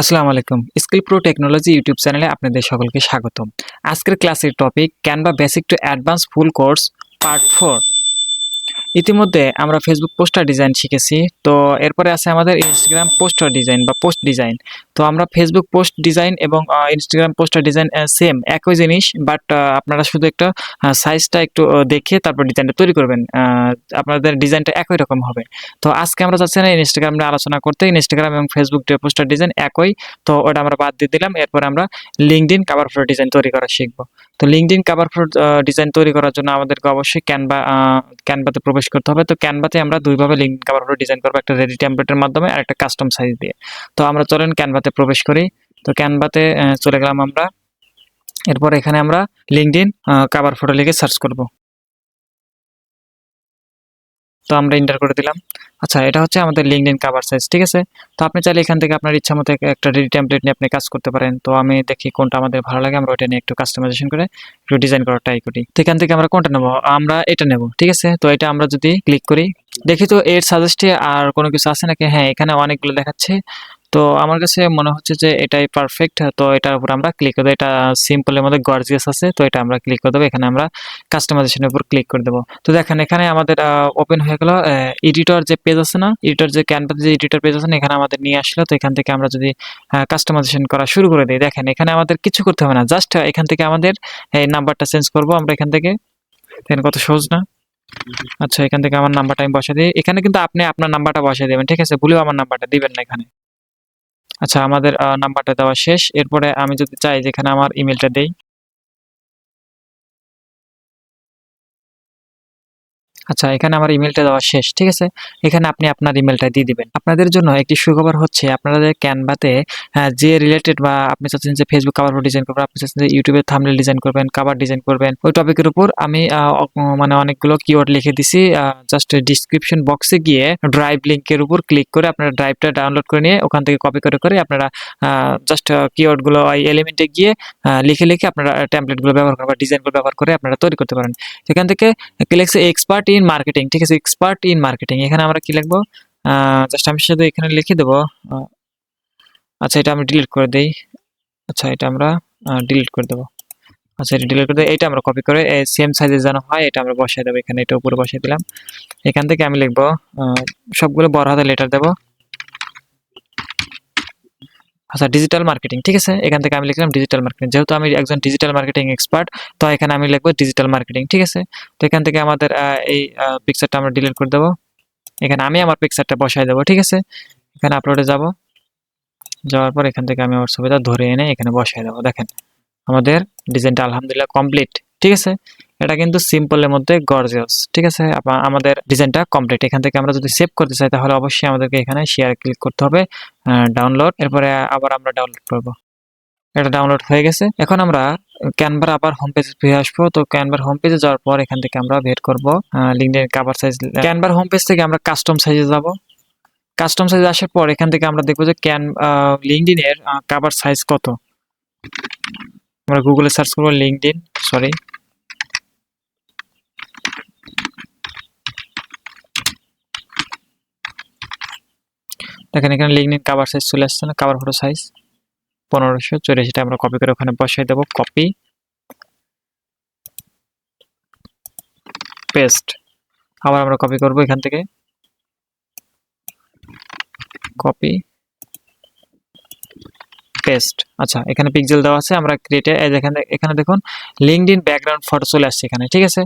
আসসালামু আলাইকুম। Skill pro technology YouTube চ্যানেলে আপনাদের সকলকে স্বাগতম। আজকের ক্লাসের topic Canva basic to advance full course part 4। ইতিমধ্যে আমরা ফেসবুক পোস্টার ডিজাইন শিখেছি। তো এরপরে আছে আমাদের ইনস্টাগ্রাম পোস্টার ডিজাইন বা পোস্ট ডিজাইন। তো আমরা ফেসবুক পোস্ট ডিজাইন এবং ইনস্টাগ্রাম পোস্টার ডিজাইন সেম একই জিনিস, বাট আপনারা শুধু একটা সাইজটা একটু দেখে তারপর ডিজাইনটা তৈরি করবেন। আপনাদের ডিজাইনটা একই রকম হবে। তো আজকে আমরা চাচ্ছি না ইনস্টাগ্রাম নিয়ে আলোচনা করতে। ইনস্টাগ্রাম এবং ফেসবুক পোস্টার ডিজাইন একই, তো ওটা আমরা বাদ দিয়ে দিলাম। এরপর আমরা লিঙ্কডইন কভার ফটো ডিজাইন তৈরি করা শিখব। তো লিঙ্কডইন কভার ফটো ডিজাইন তৈরি করার জন্য আমাদেরকে অবশ্যই ক্যানভাতে প্রবেশ করতে হবে। তো ক্যানভাতে আমরা দুইভাবে লিঙ্ক কভার ফটো ডিজাইন করবো, একটা রেডি টেমপ্লেটের মাধ্যমে আর একটা কাস্টম সাইজ দিয়ে। তো আমরা চলেন ক্যানভাতে প্রবেশ করি। তো ক্যানভাতে চলে গেলাম আমরা। এরপর এখানে আমরা লিঙ্কডইন কভার ফটো লিখে সার্চ করব। তো আমরা এন্টার করে দিলাম। আচ্ছা, এটা হচ্ছে আমাদের লিঙ্কডইন কভার সাইজ, ঠিক আছে। তো আপনি চাইলে এখান থেকে আপনার ইচ্ছা মতো একটা রেডি টেমপ্লেট নিয়ে আপনি কাজ করতে পারেন। তো আমি দেখি কোনটা আমাদের ভালো লাগে, আমরা ওটা নিয়ে একটু কাস্টমাইজেশন করে একটু ডিজাইন করার ট্রাই করি। তো এখান থেকে আমরা কোনটা নেব? আমরা এটা নেব, ঠিক আছে। তো এটা আমরা যদি ক্লিক করি, দেখি তো এর সাজেস্টে আর কোনো কিছু আছে নাকি। হ্যাঁ, এখানে অনেকগুলো দেখাচ্ছে। তো আমার কাছে মনে হচ্ছে যে এটাই পারফেক্ট। তো এটার উপর আমরা ক্লিক করে দেবো। এটা সিম্পলের মধ্যে গর্জিয়াস আছে, তো এটা আমরা ক্লিক করে দেবো। এখানে আমরা কাস্টমাইজেশনের উপর ক্লিক করে দেবো। তো দেখেন এখানে আমাদের ওপেন হয়ে গেল এডিটর যে পেজ আছে না, এডিটর যে ক্যানভাতে যে এডিটর পেজ আছে না, এখানে আমাদের নিয়ে আসলো। তো এখান থেকে আমরা যদি কাস্টমাইজেশন করা শুরু করে দিই, দেখেন এখানে আমাদের কিছু করতে হবে না, জাস্ট এখান থেকে আমাদের এই নাম্বারটা চেঞ্জ করব আমরা এখান থেকে। দেখেন কত সহজ না। আচ্ছা, এখান থেকে আমার নাম্বারটা আমি বসিয়ে দিই। এখানে কিন্তু আপনি আপনার নাম্বারটা বসিয়ে দেবেন, ঠিক আছে। ভুলেও আমার নাম্বারটা দিবেন না এখানে। আচ্ছা, আমাদের নাম্বারটা দেওয়া শেষ। এরপরে আমি যদি চাই যেখানে আমার ইমেলটা দেই। আচ্ছা, এখানে আমার ইমেলটা দেওয়া শেষ, ঠিক আছে। এখানে আপনি আপনার ইমেলটা দিয়ে দিবেন। আপনাদের জন্য একটি সুখবর হচ্ছে, আপনাদের ক্যানভাতে যে রিলেটেড বা আপনি চাচ্ছেন যে ফেসবুক কভার ডিজাইন করবেন, আপনি চাচ্ছেন যে ইউটিউবে থাম্বনেল ডিজাইন করবেন, কভার ডিজাইন করবেন, ওই টপিকের উপর আমি মানে অনেকগুলো কিওয়ার্ড লিখে দিছি। জাস্ট ডিসক্রিপশন বক্সে গিয়ে ড্রাইভ লিঙ্কের উপর ক্লিক করে আপনারা ড্রাইভটা ডাউনলোড করে নিয়ে ওখান থেকে কপি করে করে আপনারা জাস্ট কিওয়ার্ডগুলো ওই এলিমেন্টে গিয়ে লিখে লিখে আপনারা টেমপ্লেটগুলো ব্যবহার করে বা ডিজাইনগুলো ব্যবহার করে আপনারা তৈরি করতে পারেন। সেখান থেকে কি লিখছে? এক্সপার্ট ইন মার্কেটিং, ঠিক আছে। এক্সপার্ট ইন মার্কেটিং, এখানে আমরা কি লিখবো? জাস্ট আমি শুধু এখানে লিখে দেবো। আচ্ছা, এটা আমি ডিলিট করে দেই। আচ্ছা, এটা আমরা ডিলিট করে দেবো। আচ্ছা, এটা ডিলিট করে দেই। এটা আমরা কপি করে সেম সাইজে যেন হয় এটা আমরা বসাই দেবো এখানে। এটা উপরে বসাই দিলাম। এখান থেকে আমি লিখবো সবগুলো বড় হাতের লেটার দেবো। আচ্ছা, ডিজিটাল মার্কেটিং, ঠিক আছে। এখান থেকে আমি লিখলাম ডিজিটাল মার্কেটিং, যেহেতু আমি একজন ডিজিটাল মার্কেটিং এক্সপার্ট, তো এখানে আমি লিখবো ডিজিটাল মার্কেটিং, ঠিক আছে। তো এখান থেকে আমাদের এই পিকচারটা আমরা ডিলিট করে দেবো। এখানে আমি আমার পিকচারটা বসাই দেবো, ঠিক আছে। এখানে আপলোডে যাব, যাওয়ার পর এখান থেকে আমি আমার ছবিটা ধরে এনে এখানে বসাই দেবো। দেখেন আমাদের ডিজাইনটা আলহামদুলিল্লাহ কমপ্লিট, ঠিক আছে। এটা কিন্তু সিম্পলের মধ্যে গর্জিয়াস, ঠিক আছে। আমাদের ডিজাইনটা কমপ্লিট। এখান থেকে আমরা যদি সেভ করতে চাই তাহলে অবশ্যই আমাদেরকে এখানে শেয়ার ক্লিক করতে হবে, ডাউনলোড। এরপরে আবার আমরা ডাউনলোড করব। এটা ডাউনলোড হয়ে গেছে। এখন আমরা ক্যানভার আবার হোম পেজে ফিরে আসবো। তো ক্যানভার হোম পেজে যাওয়ার পর এখান থেকে আমরা বের করব লিঙ্কডইন কভার সাইজ। ক্যানভার হোম পেজ থেকে আমরা কাস্টম সাইজে যাব। কাস্টম সাইজ আসার পর এখান থেকে আমরা দেখবো যে লিঙ্কডইন এর কভার সাইজ কত। আমরা গুগলে সার্চ করবো লিঙ্কডইন, সরি, দেখেন এখানে লিঙ্কডইন কভার সাইজ চলে আসছে না, কভার ফটো সাইজ 1584। আমরা কপি করে ওখানে বসাই দেবো, কপি পেস্ট। আবার আমরা কপি করব এখান থেকে, কপি পেস্ট। আচ্ছা, এখানে পিক্সেল দেওয়া আছে, আমরা ক্রিয়েটে এখানে দেখুন লিঙ্কডইন ব্যাকগ্রাউন্ড ফটো চলে আসছে এখানে, ঠিক আছে।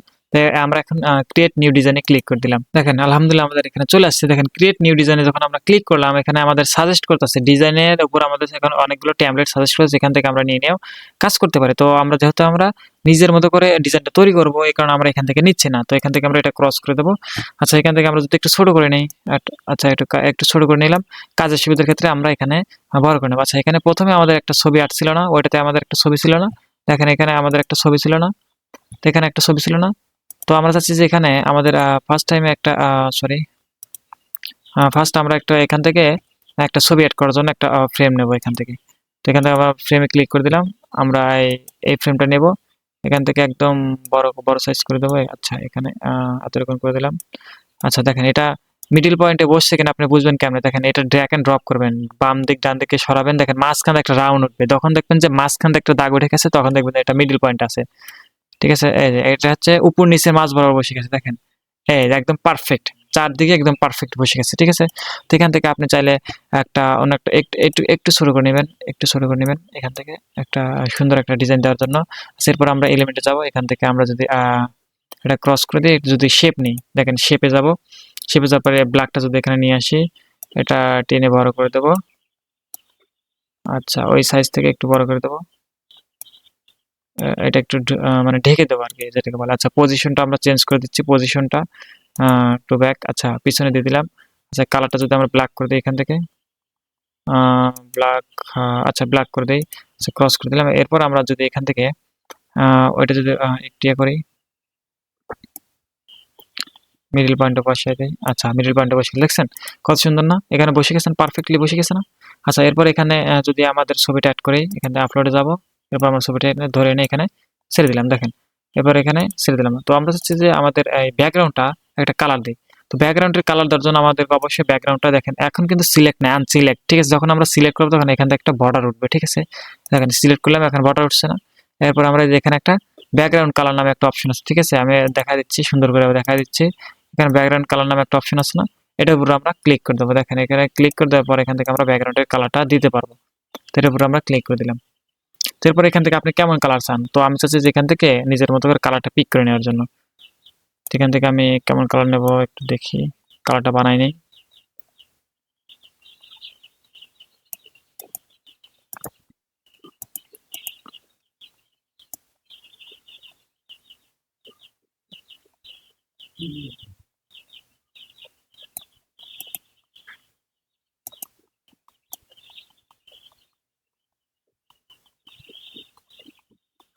আমরা এখন ক্রিয়েট নিউ ডিজাইনে ক্লিক করে দিলাম। দেখেন আলহামদুলিল্লাহ আমাদের এখানে চলে আসছে। দেখেন ক্রিয়েট নিউ ডিজাইনে যখন আমরা ক্লিক করলাম, এখানে আমাদের সাজেস্ট করতেছে ডিজাইনের উপর আমাদের এখন অনেকগুলো ট্যামপ্লেট সাজেস্ট করেছে, এখান থেকে আমরা নিয়ে নিয়েও কাজ করতে পারি। তো আমরা যেহেতু আমরা নিজের মতো করে ডিজাইনটা তৈরি করব, এই কারণে আমরা এখান থেকে নিচ্ছি না। তো এখান থেকে আমরা এটা ক্রস করে দেবো। আচ্ছা, এখান থেকে আমরা যদি একটু ছোট করে নিই, আচ্ছা একটু ছোট করে নিলাম। কাজের সুবিধার ক্ষেত্রে আমরা এখানে বড় করে নেব। আচ্ছা, এখানে প্রথমে আমাদের একটা ছবি আর্ট ছিল না, ওইটাতে আমাদের একটা ছবি ছিল না। দেখেন এখানে আমাদের একটা ছবি ছিল না, তো এখানে একটা ছবি ছিল না। তো আমরা চাচ্ছি যে এখানে আমাদের ফার্স্ট টাইমে একটা ফার্স্ট আমরা একটা এখান থেকে একটা ছবি অ্যাড করার জন্য একটা ফ্রেম নেব এখান থেকে। তো এখান থেকে আমরা ফ্রেমে ক্লিক করে দিলাম। আমরা এই ফ্রেমটা নেব, এখান থেকে একদম বড় বড় সাইজ করে দেবো। আচ্ছা, এখানে এতটুকু করে দিলাম। আচ্ছা, দেখেন এটা মিডল পয়েন্টে বসছে কিনা আপনি বুঝবেন কেমনে, দেখেন এটা ড্র্যাগ এন্ড ড্রপ করবেন, বাম দিক ডান দিকে সরাবেন, দেখেন মাঝখানে একটা রাউন্ড উঠবে, তখন দেখবেন যে মাঝখানে একটা দাগ উঠে গেছে, তখন দেখবেন এটা মিডল পয়েন্ট আছে। ঠিক আছে, এই যে এটা হচ্ছে উপর নিচে মাঝ বরাবর বসে গেছে, দেখেন এই যে একদম পারফেক্ট, চারদিকে একদম পারফেক্ট বসে গেছে। ঠিক আছে, তো এখান থেকে আপনি চাইলে একটা অন্য একটা একটু একটু শুরু করে নেবেন, একটু শুরু করে নেবেন এখান থেকে একটা সুন্দর একটা ডিজাইন দেওয়ার জন্য। এরপর আমরা এলিমেন্টে যাব, এখান থেকে আমরা যদি এটা ক্রস করে দিই, যদি শেপ নিই, দেখেন শেপে যাব, শেপে যাওয়ার পরে ব্ল্যাকটা যদি এখানে নিয়ে আসি, এটা টেনে বড় করে দেব। আচ্ছা, ওই সাইজ থেকে একটু বড় করে দেব, এটা একটু মানে ঢেকে দেবো আর কি, যেটাকে বলে। আচ্ছা, পজিশনটা আমরা চেঞ্জ করে দিচ্ছি, পজিশনটা টু ব্যাক, আচ্ছা পিছনে দিয়ে দিলাম। আচ্ছা, কালারটা যদি আমরা ব্ল্যাক করে দিই এখান থেকে, ব্ল্যাক, আচ্ছা ব্ল্যাক করে দিই, আচ্ছা ক্রস করে দিলাম। এরপর আমরা যদি এখান থেকে ওইটা যদি একটু ইয়ে করি, মিডল পয়েন্টে বসিয়ে দিই। আচ্ছা, মিডল পয়েন্টে বসিয়ে দেখছেন কত সুন্দর না, এখানে বসে গেছেন, পারফেক্টলি বসে গেছে না। আচ্ছা, এরপর এখানে যদি আমাদের ছবিটা অ্যাড করি, এখানে আপলোডে যাব, এরপর আমরা ছবিটা ধরে এনে এখানে ছেড়ে দিলাম, দেখেন এবার এখানে ছেড়ে দিলাম। তো আমরা চাচ্ছি যে আমাদের এই ব্যাকগ্রাউন্ডটা একটা কালার দিই। তো ব্যাকগ্রাউন্ডের কালার দেওয়ার জন্য আমাদের অবশ্যই ব্যাকগ্রাউন্ডটা দেখেন এখন কিন্তু সিলেক্ট না, আনসিলেক্ট। ঠিক আছে, যখন আমরা সিলেক্ট করবো তখন এখান থেকে একটা বর্ডার উঠবে। ঠিক আছে, দেখেন সিলেক্ট করলাম, এখন বর্ডার উঠছে না। এরপর আমরা এখানে একটা ব্যাকগ্রাউন্ড কালার নামে একটা অপশন আছে। ঠিক আছে, আমি দেখা দিচ্ছি, সুন্দর করে দেখা দিচ্ছি। এখানে ব্যাকগ্রাউন্ড কালার নামে একটা অপশন আছে না, এটার উপর আমরা ক্লিক করে দেবো। দেখেন এখানে ক্লিক করে দেওয়ার পর এখান থেকে আমরা ব্যাকগ্রাউন্ডের কালারটা দিতে পারবো। তো এটার উপর আমরা ক্লিক করে দিলাম। তো এরপর এখান থেকে আপনি কেমন কালার চান, তো আমি চাচ্ছি যে এখান থেকে নিজের মতো করে কালারটা পিক করে নেওয়ার জন্য। এখান থেকে আমি কেমন কালার নেব একটু দেখি, কালারটা বানাই নেই।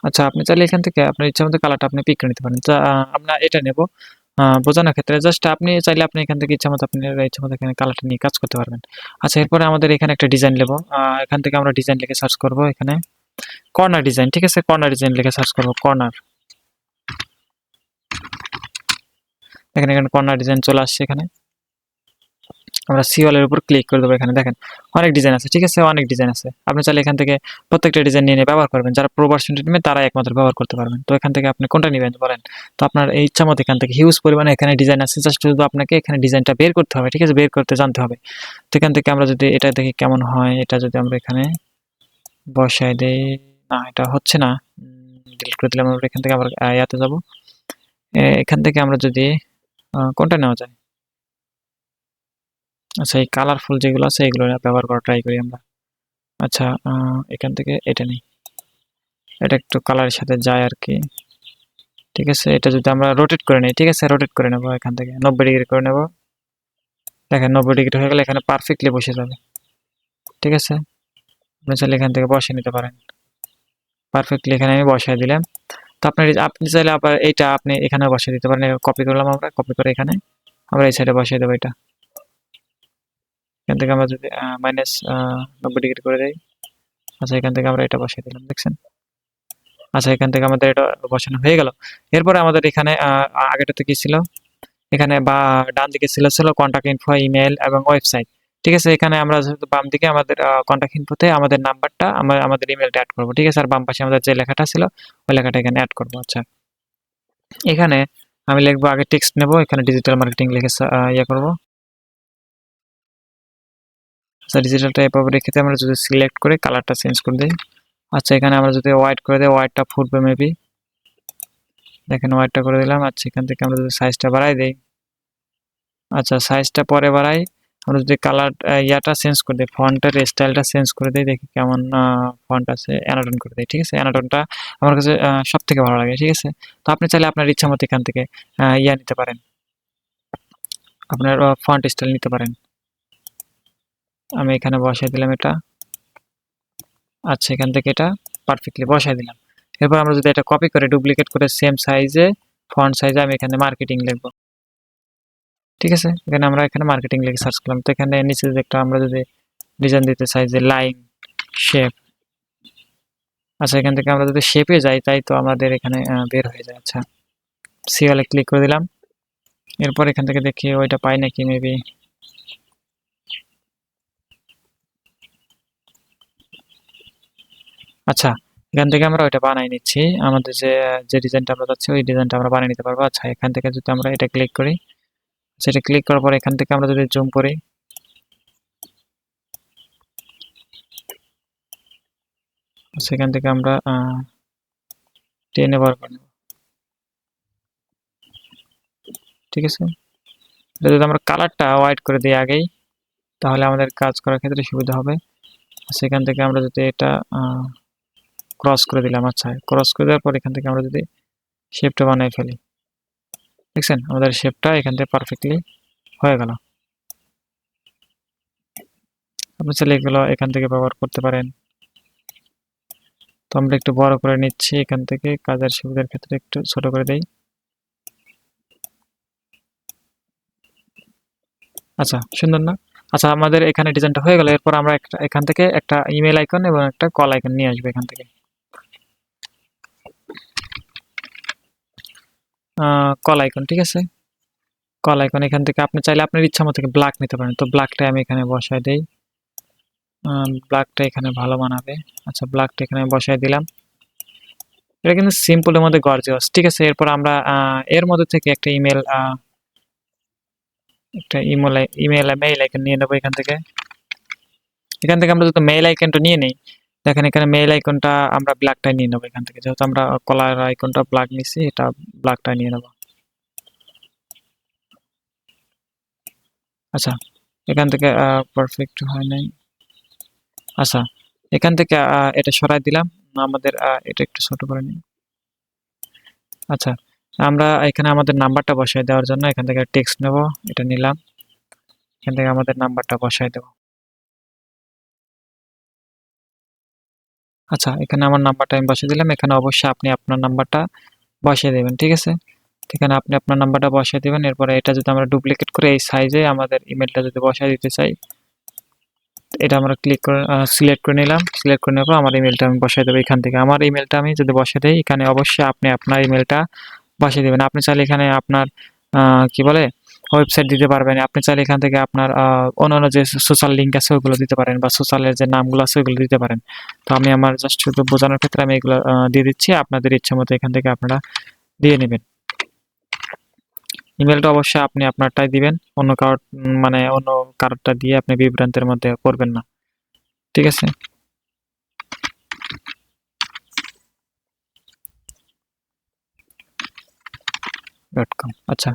আচ্ছা, আপনি চাইলে এখান থেকে আপনার ইচ্ছা মতো কালারটা আপনি পিক করে নিতে পারেন। আমরা এটা নেব বোঝানোর ক্ষেত্রে, জাস্ট আপনি চাইলে আপনি এখান থেকে ইচ্ছা মতো আপনি ইচ্ছা মতো এখানে কালারটা নিয়ে কাজ করতে পারবেন। আচ্ছা, এরপরে আমাদের এখানে একটা ডিজাইন নেব, এখান থেকে আমরা ডিজাইন লিখে সার্চ করব, এখানে কর্নার ডিজাইন। ঠিক আছে, কর্নার ডিজাইন লিখে সার্চ করব, কর্নার। দেখেন এখানে কর্নার ডিজাইন চলে আসছে। এখানে আমরা সিওয়ালের উপর ক্লিক করে দেবো। এখানে দেখেন অনেক ডিজাইন আছে। ঠিক আছে, অনেক ডিজাইন আছে, আপনি চাইলে এখান থেকে প্রত্যেকটা ডিজাইন নিয়ে ব্যবহার করবেন। যারা প্রো ভার্সনটি নেবেন তারা একমাত্র ব্যবহার করতে পারবেন। তো এখান থেকে আপনি কোনটা নেবেন বলেন। তো আপনার এই ইচ্ছা মতো এখান থেকে হিউজ পরিমাণে এখানে ডিজাইন আছে, জাস্ট শুধু আপনাকে এখানে ডিজাইনটা বের করতে হবে। ঠিক আছে, বের করতে জানতে হবে। তো এখান থেকে আমরা যদি এটা দেখি কেমন হয়, এটা যদি আমরা এখানে বসাই দেই, না এটা হচ্ছে না, ডিলিট করে দিলাম। আমরা এখান থেকে আবার ইয়াতে যাব, এখান থেকে আমরা যদি কোনটা নেওয়া যায়, আচ্ছা এই কালারফুল যেগুলো আছে এগুলো ব্যবহার করা ট্রাই করি আমরা। আচ্ছা, এখান থেকে এটা নেই, এটা একটু কালারের সাথে যায় আর কি। ঠিক আছে, এটা যদি আমরা রোটেট করে নিই, ঠিক আছে রোটেট করে নেব, এখান থেকে 90 ডিগ্রি করে নেব। দেখেন 90 ডিগ্রি হয়ে গেলে এখানে পারফেক্টলি বসে যাবে। ঠিক আছে, আপনি চাইলে এখান থেকে বসিয়ে নিতে পারেন। পারফেক্টলি এখানে আমি বসাই দিলাম। তো আপনি চাইলে আবার এইটা আপনি এখানে বসিয়ে দিতে পারেন। কপি করলাম, আমরা কপি করে এখানে আমরা এই সাইডে বসিয়ে দেবো। এটা এখান থেকে আমরা যদি মাইনাস 90 ডিগ্রি করে দেই, আচ্ছা এখান থেকে আমরা এটা বসিয়ে দিলাম, দেখছেন। আচ্ছা, এখান থেকে আমাদের এটা বসানো হয়ে গেল। এরপরে আমাদের এখানে আগেটাতে কি ছিল, এখানে বা ডান দিকে ছিল কন্টাক্ট ইনফো, ইমেল এবং ওয়েবসাইট। ঠিক আছে, এখানে আমরা যেহেতু বাম দিকে আমাদের কন্টাক্ট ইনফোতে আমাদের নাম্বারটা আমাদের ইমেলটা অ্যাড করবো। ঠিক আছে, আর বাম পাশে আমাদের যে লেখাটা ছিল ওই লেখাটা এখানে অ্যাড করবো। আচ্ছা, এখানে আমি লিখবো, আগে টেক্সট নেব, এখানে ডিজিটাল মার্কেটিং লিখে ইয়ে করবো। আচ্ছা, ডিজিটাল টাইপ অফ রেখে আমরা যদি সিলেক্ট করে কালারটা চেঞ্জ করে দিই। আচ্ছা, এখানে আমরা যদি হোয়াইট করে দিই, হোয়াইটটা ফুটবে মেবি। দেখেন হোয়াইটটা করে দিলাম। আচ্ছা, এখান থেকে আমরা যদি সাইজটা বাড়াই দিই, আচ্ছা সাইজটা পরে বাড়াই, আমরা যদি কালার ইয়াটা চেঞ্জ করে দিই, ফন্টের স্টাইলটা চেঞ্জ করে দিই, দেখি কেমন ফন্ট আছে, অ্যানাটোন করে দিই। ঠিক আছে, অ্যানাটোনটা আমার কাছে সব থেকে ভালো লাগে। ঠিক আছে, তো আপনি চাইলে আপনার ইচ্ছা মতো এখান থেকে ইয়া নিতে পারেন, আপনার ফন্ট স্টাইল নিতে পারেন। আমি এখানে বসাই দিলাম এটা। আচ্ছা, এখান থেকে এটা পারফেক্টলি বসাই দিলাম। এরপর আমরা যদি এটা কপি করে ডুপ্লিকেট করে সেম সাইজে ফন্ট সাইজে আমি এখানে মার্কেটিং লিখবো। ঠিক আছে, এখানে আমরা এখানে মার্কেটিং লিখে সার্চ করলাম। তো এখানে নিচে যদি একটা আমরা যদি ডিজাইন দিতে চাই যে লাইন শেপ, আচ্ছা এখান থেকে আমরা যদি শেপে যাই তাই তো আমাদের এখানে বের হয়ে যায়। আচ্ছা, সিওয়ালে ক্লিক করে দিলাম। এরপর এখান থেকে দেখি ওইটা পাই নাকি মেবি। আচ্ছা, এখান থেকে আমরা ওইটা বানাই নিচ্ছি। আমাদের যে ডিজাইনটা আমরা চাচ্ছি ওই ডিজাইনটা আমরা বানিয়ে নিতে পারবো। আচ্ছা, এখান থেকে যদি আমরা এটা ক্লিক করি, সেটা ক্লিক করার পর এখান থেকে আমরা যদি জুম করি, সেখান থেকে আমরা টেনে বার করে নেব। ঠিক আছে, এটা যদি আমরা কালারটা হোয়াইট করে দিই আগেই, তাহলে আমাদের কাজ করার ক্ষেত্রে সুবিধা হবে। সেখান থেকে আমরা যদি এটা ক্রস করে দিলাম। আচ্ছা, ক্রস করে দেওয়ার পর এখান থেকে আমরা যদি শেপটা বানিয়ে ফেলি, দেখছেন আমাদের শেপটা এখান থেকে পারফেক্টলি হয়ে গেল। আপনি চাইলে এগুলো এখান থেকে ব্যবহার করতে পারেন। তো আমরা একটু বড় করে নিচ্ছি, এখান থেকে কাজের সুবিধার ক্ষেত্রে একটু ছোট করে দেই। আচ্ছা, সুন্দর না? আচ্ছা, আমাদের এখানে ডিজাইনটা হয়ে গেল। এরপর আমরা এখান থেকে একটা ইমেল আইকন এবং একটা কল আইকন নিয়ে আসবো এখান থেকে। কল আইকন, ঠিক আছে, কল আইকন এখান থেকে আপনি চাইলে আপনার ইচ্ছা মতো ব্ল্যাক নিতে পারেন। তো ব্ল্যাকটা আমি এখানে বসাই দেই, ব্ল্যাকটা এখানে ভালো মানাবে। আচ্ছা, ব্ল্যাকটা এখানে বসাই দিলাম। এটা কিন্তু সিম্পলের মধ্যে গর্জিয়াস, ঠিক আছে। এরপর আমরা এর মধ্যে থেকে একটা মেইল আইকন নিয়ে নেবো এখান থেকে। আমরা যদি মেইল আইকনটা নিয়ে নিই, দেখেন এখানে মেইল আইকনটা আমরা ব্ল্যাকটাই নিয়ে নেবো এখান থেকে, যেহেতু আমরা কলার আইকনটা ব্ল্যাক নিছি, এটা ব্ল্যাকটা নিয়ে নেবো। আচ্ছা, এখান থেকে পারফেক্ট হয় নাই। আচ্ছা, এখান থেকে এটা সরাই দিলাম। আমাদের এটা একটু ছোট করে নিই। আচ্ছা, আমরা এখানে আমাদের নাম্বারটা বসাই দেওয়ার জন্য এখান থেকে টেক্সট নেব, এটা নিলাম। এখান থেকে আমাদের নাম্বারটা বসাই দেব। আচ্ছা, এখানে আমার নাম্বারটা আমি বসিয়ে দিলাম। এখানে অবশ্যই আপনি আপনার নাম্বারটা বসিয়ে দেবেন, ঠিক আছে। এখানে আপনি আপনার নাম্বারটা বসিয়ে দিবেন। এরপরে এটা যদি আমরা ডুপ্লিকেট করে এই সাইজে আমাদের ইমেলটা যদি বসায় দিতে চাই, এটা আমরা ক্লিক করে সিলেক্ট করে নিলাম। সিলেক্ট করে নেওয়ার পর আমার ইমেলটা আমি বসাই দেবো এখান থেকে। আমার ইমেলটা আমি যদি বসিয়ে দিই, এখানে অবশ্যই আপনি আপনার ইমেলটা বসিয়ে দেবেন। আপনি চাইলে এখানে আপনার কি বলে ওয়েবসাইট দিতে পারবেন। আপনি চাইলে এখান থেকে আপনার অন্যান্য যে সোশ্যাল লিঙ্ক আছে ওগুলো দিতে পারেন, বা সোশ্যালের যে নামগুলো আছে ওগুলো দিতে পারেন। তো আমি আমার জাস্ট শুধু বোঝানোর ক্ষেত্রে আমি এগুলো দিয়ে দিচ্ছি। আপনাদের ইচ্ছে মতো এখান থেকে আপনারা দিয়ে নেবেন। ইমেলটা অবশ্যই আপনি আপনারটাই দিবেন, অন্য কারোর মানে অন্য কারোরটা দিয়ে আপনি বিভ্রান্তের মধ্যে পড়বেন না, ঠিক আছে। .com। আচ্ছা,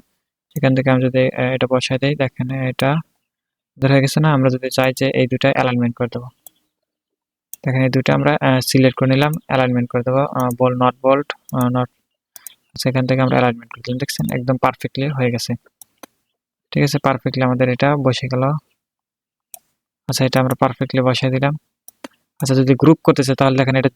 এখান থেকে আমি যদি এটা বসাই দেই, দেখেন এটা হয়ে গেছে না। আমরা যদি চাই যে এই দুটা অ্যালাইনমেন্ট করে দেবো, দেখেন এই দুটো আমরা সিলেক্ট করে নিলাম, অ্যালাইনমেন্ট করে দেবো, বোল্ড নট বোল্ড নট। সেখান থেকে আমরা অ্যালাইনমেন্ট করে দিলাম, দেখছেন একদম পারফেক্টলি হয়ে গেছে, ঠিক আছে। পারফেক্টলি আমাদের এটা বসে গেল। আচ্ছা, এটা আমরা পারফেক্টলি বসাই দিলাম। আচ্ছা, যদি গ্রুপ করতেছে তাহলে দেখেন এটা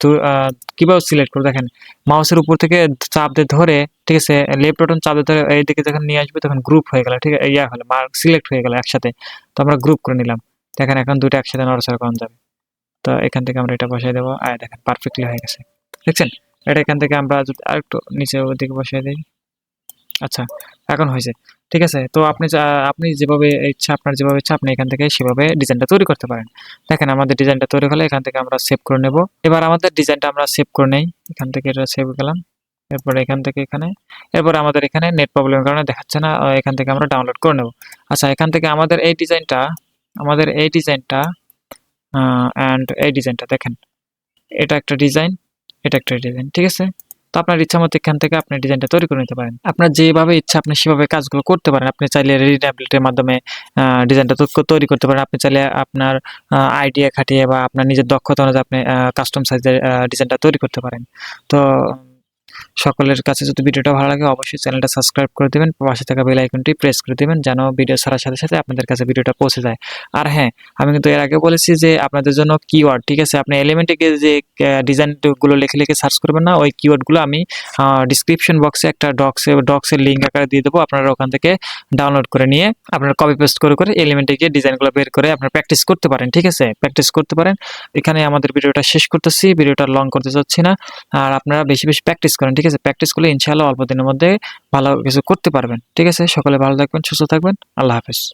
কিভাবে সিলেক্ট করবো, দেখেন মাউসের উপর থেকে চাপ দিয়ে ধরে, ঠিক আছে, লেফট বাটন চাপ দিয়ে ধরে এইদিকে যখন নিয়ে আসবে তখন গ্রুপ হয়ে গেল, ঠিক আছে, ইয়া হলো মার্ক সিলেক্ট হয়ে গেল একসাথে। তো আমরা গ্রুপ করে নিলাম, দেখেন এখন দুটো একসাথে নড়াচড়া করা যাবে। তো এখান থেকে আমরা এটা বসাই দেবো, আর দেখেন পারফেক্টলি হয়ে গেছে, দেখছেন। এটা এখান থেকে আমরা যদি আরেকটু নিচে ওদিকে বসাই দিই, আচ্ছা এখন হয়েছে, ঠিক আছে। তো আপনি যেভাবে ইচ্ছা, আপনার যেভাবে ইচ্ছা আপনি এখান থেকে সেভাবে ডিজাইনটা তৈরি করতে পারেন। দেখেন আমাদের ডিজাইনটা তৈরি হলে এখান থেকে আমরা সেভ করে নেব। এবার আমাদের ডিজাইনটা আমরা সেভ করে নেই, এখান থেকে এটা সেভ গেলাম। এরপরে এখান থেকে এখানে, এরপরে আমাদের এখানে নেট প্রবলেমের কারণে দেখাচ্ছে না, এখান থেকে আমরা ডাউনলোড করে নেব। আচ্ছা, এখান থেকে আমাদের এই ডিজাইনটা অ্যান্ড এই ডিজাইনটা দেখেন, এটা একটা ডিজাইন, এটা একটা ডিজাইন, ঠিক আছে। তো আপনার ইচ্ছা মতো এখান থেকে আপনি ডিজাইনটা তৈরি করে নিতে পারেন। আপনার যেভাবে ইচ্ছা আপনি সেভাবে কাজগুলো করতে পারেন। আপনি চাইলে রেডি ট্যাবলেটের মাধ্যমে ডিজাইনটা তৈরি করতে পারেন। আপনি চাইলে আপনার আইডিয়া খাটিয়ে বা আপনার নিজের দক্ষতা অনুযায়ী আপনি কাস্টম সাইজের ডিজাইনটা তৈরি করতে পারেন। তো সকলের কাছে যদি ভিডিওটা ভালো লাগে অবশ্যই চ্যানেলটা সাবস্ক্রাইব করে দিবেন, পাশে থাকা বেল আইকনটি প্রেস করে দিবেন যেন ভিডিও ছাড়ার সাথে সাথে আপনাদের কাছে ভিডিওটা পৌঁছে যায়। আর হ্যাঁ, আমি কিন্তু এর আগে বলেছি যে আপনাদের জন্য কিওয়ার্ড, ঠিক আছে, আপনি এলিমেন্টে গিয়ে যে ডিজাইনগুলো লিখে সার্চ করবেন না, ওই কিওয়ার্ডগুলো আমি ডিসক্রিপশন বক্সে একটা ডক্সের লিঙ্ক আকারে দিয়ে দেবো। আপনারা ওখান থেকে ডাউনলোড করে নিয়ে আপনারা কপি পেস্ট করে এলিমেন্টে গিয়ে ডিজাইনগুলো বের করে আপনারা প্র্যাকটিস করতে পারেন, ঠিক আছে, প্র্যাকটিস করতে পারেন। এখানে আমাদের ভিডিওটা শেষ করতেছি, ভিডিওটা লং করতে চাচ্ছি না। আর আপনারা বেশি বেশি প্র্যাকটিস করেন, ঠিক আছে? প্র্যাকটিস করলে ইনশাআল্লাহ অল্প দিনের মধ্যে ভালো কিছু করতে পারবেন, ঠিক আছে? সকলে ভালো থাকবেন, সুস্থ থাকবেন। আল্লাহ হাফেজ।